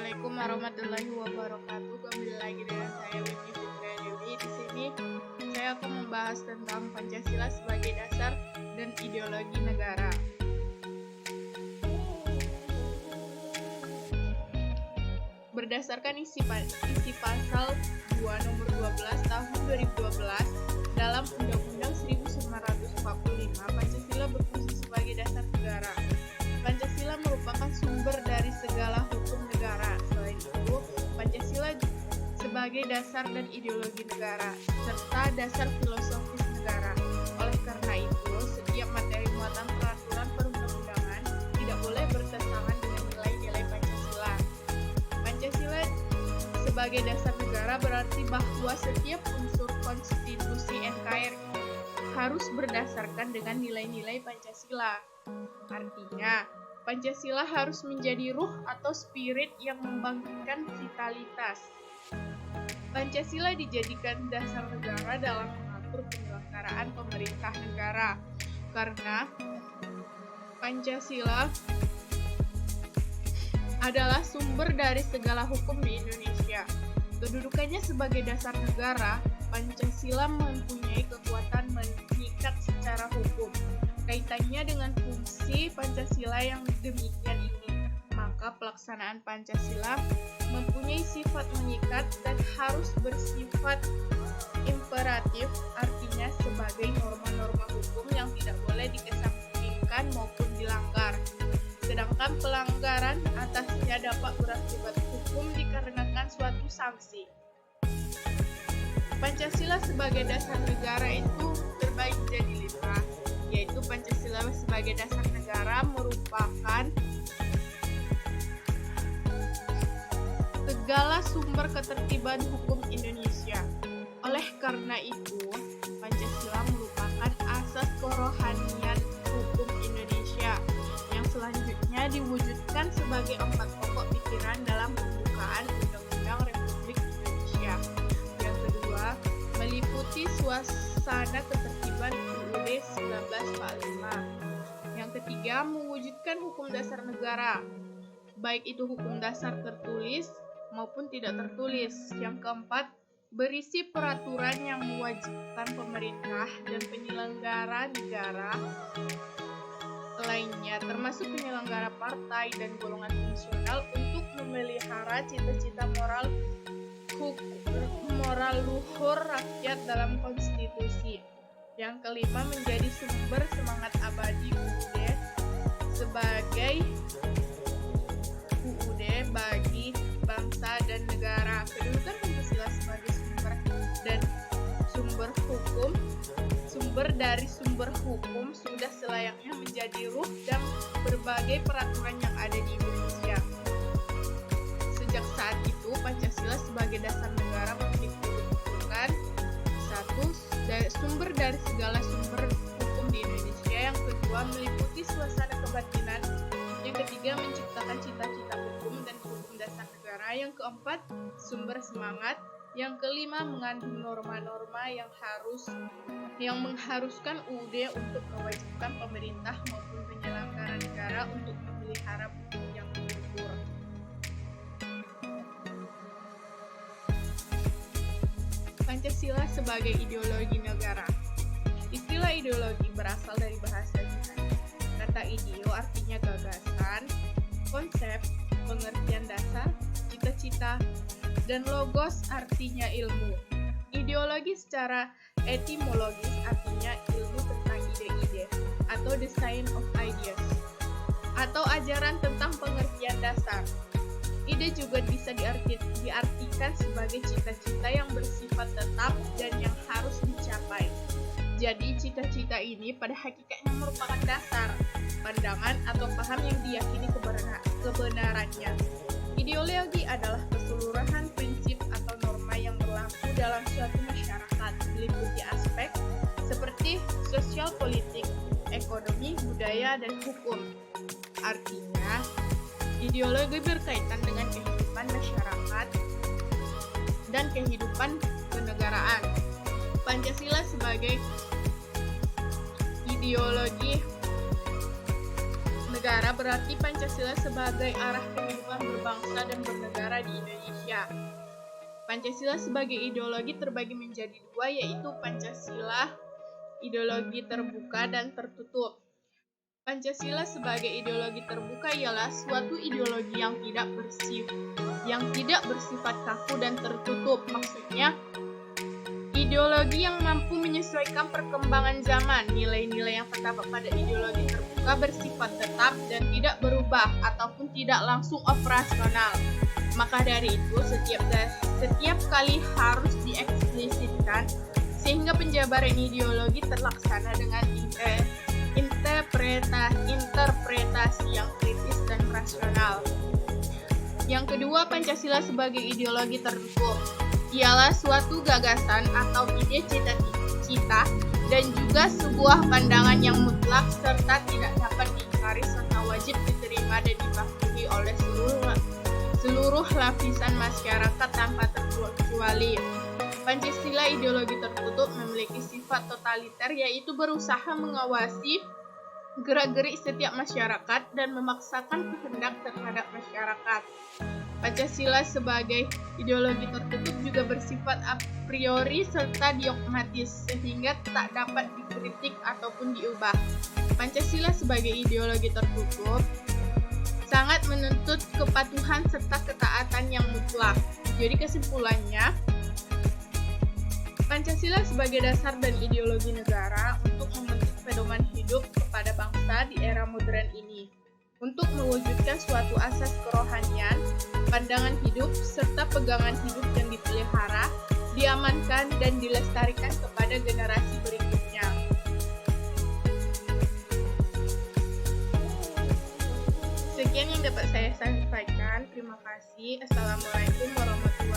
Assalamualaikum warahmatullahi wabarakatuh. Kembali lagi dengan saya Winnie Fitria Dewi. Di sini saya akan membahas tentang Pancasila sebagai dasar dan ideologi negara. Berdasarkan isi pasal 2 nomor 12 tahun 2012 dalam Undang-Undang 1945, Pancasila berfungsi sebagai dasar negara. Pancasila merupakan sumber dari segala hukum negara. Selain itu, Pancasila sebagai dasar dan ideologi negara, serta dasar filosofis negara. Oleh karena itu, setiap materi muatan peraturan perundang-undangan tidak boleh bertentangan dengan nilai-nilai Pancasila. Pancasila sebagai dasar negara berarti bahwa setiap unsur konstitusi NKRI harus berdasarkan dengan nilai-nilai Pancasila. Artinya, Pancasila harus menjadi ruh atau spirit yang membangkitkan vitalitas. Pancasila dijadikan dasar negara dalam mengatur penyelenggaraan pemerintah negara. Karena Pancasila adalah sumber dari segala hukum di Indonesia. Kedudukannya sebagai dasar negara, Pancasila mempunyai kekuatan mengikat secara hukum. Kaitannya dengan fungsi Pancasila yang demikian ini, maka pelaksanaan Pancasila mempunyai sifat mengikat dan harus bersifat imperatif, artinya sebagai norma-norma hukum yang tidak boleh dikesampingkan maupun dilanggar. Sedangkan pelanggaran atasnya dapat berakibat hukum dikarenakan suatu sanksi. Pancasila sebagai dasar negara itu terbagi jadi 5. Yaitu Pancasila sebagai dasar negara merupakan segala sumber ketertiban hukum Indonesia. Oleh karena itu, Pancasila merupakan asas kerohanian hukum Indonesia yang selanjutnya diwujudkan sebagai 4 pokok pikiran dalam pembukaan Undang-Undang Republik Indonesia. Yang kedua, meliputi suasana ketertiban UUD 1945. Yang ketiga, mewujudkan hukum dasar negara, baik itu hukum dasar tertulis maupun tidak tertulis. Yang keempat, berisi peraturan yang mewajibkan pemerintah dan penyelenggara negara lainnya, termasuk penyelenggara partai dan golongan fungsional untuk memelihara cita-cita moral luhur rakyat dalam konstitusi. Yang kelima, menjadi sumber semangat abadi UUD bagi bangsa dan negara. Kedudukan Pancasila sebagai sumber dari sumber hukum sudah selayaknya menjadi ruh dan berbagai peraturan yang ada di Indonesia. Sejak saat itu, Pancasila sebagai dasar negara menunjukkan sumber dari segala sumber hukum di Indonesia. Yang kedua, meliputi suasana kebatinan. Yang ketiga, menciptakan cita-cita hukum dan hukum dasar negara. Yang keempat, sumber semangat. Yang kelima, mengandung norma-norma yang mengharuskan UUD untuk mewajibkan pemerintah maupun penyelenggara negara untuk memelihara hukum yang luhur. Pancasila sebagai ideologi negara. Istilah ideologi berasal dari bahasa Yunani. Kata ideo artinya gagasan, konsep, pengertian dasar, cita-cita, dan logos artinya ilmu. Ideologi secara etimologis artinya ilmu tentang ide-ide atau the science of ideas, atau ajaran tentang pengertian dasar. Ide juga bisa diartikan sebagai cita-cita yang bersifat tetap dan yang harus dicapai. Jadi, cita-cita ini pada hakikatnya merupakan dasar, pandangan atau paham yang diyakini kebenarannya. Ideologi adalah keseluruhan prinsip atau norma yang berlaku dalam suatu masyarakat, meliputi aspek seperti sosial, politik, ekonomi, budaya, dan hukum. Artinya, ideologi berkaitan dengan kehidupan masyarakat dan kehidupan kenegaraan. Pancasila sebagai ideologi negara berarti Pancasila sebagai arah kehidupan berbangsa dan bernegara di Indonesia. Pancasila sebagai ideologi terbagi menjadi dua, yaitu Pancasila ideologi terbuka dan tertutup. Pancasila sebagai ideologi terbuka ialah suatu ideologi yang tidak bersifat kaku dan tertutup. Maksudnya, ideologi yang mampu menyesuaikan perkembangan zaman. Nilai-nilai yang terdapat pada ideologi terbuka bersifat tetap dan tidak berubah ataupun tidak langsung operasional. Maka dari itu, setiap kali harus dieksplisitkan sehingga penjabaran ideologi terlaksana dengan interpretasi yang kritis dan rasional. Yang kedua, Pancasila sebagai ideologi tertutup ialah suatu gagasan atau ide cita-cita dan juga sebuah pandangan yang mutlak serta tidak dapat diingkari serta wajib diterima dan dipatuhi oleh seluruh lapisan masyarakat tanpa terkecuali. Pancasila ideologi tertutup memiliki sifat totaliter, yaitu berusaha mengawasi gerak-gerik setiap masyarakat dan memaksakan kehendak terhadap masyarakat. Pancasila sebagai ideologi tertutup juga bersifat a priori serta dogmatis, sehingga tak dapat dikritik ataupun diubah. Pancasila sebagai ideologi tertutup sangat menuntut kepatuhan serta ketaatan yang mutlak. Jadi kesimpulannya, Pancasila sebagai dasar dan ideologi negara untuk membentuk pedoman hidup kepada bangsa di era modern ini, untuk mewujudkan suatu asas kerohanian, pandangan hidup, serta pegangan hidup yang dipelihara, diamankan, dan dilestarikan kepada generasi berikutnya. Sekian yang dapat saya sampaikan. Terima kasih. Assalamualaikum warahmatullahi wabarakatuh.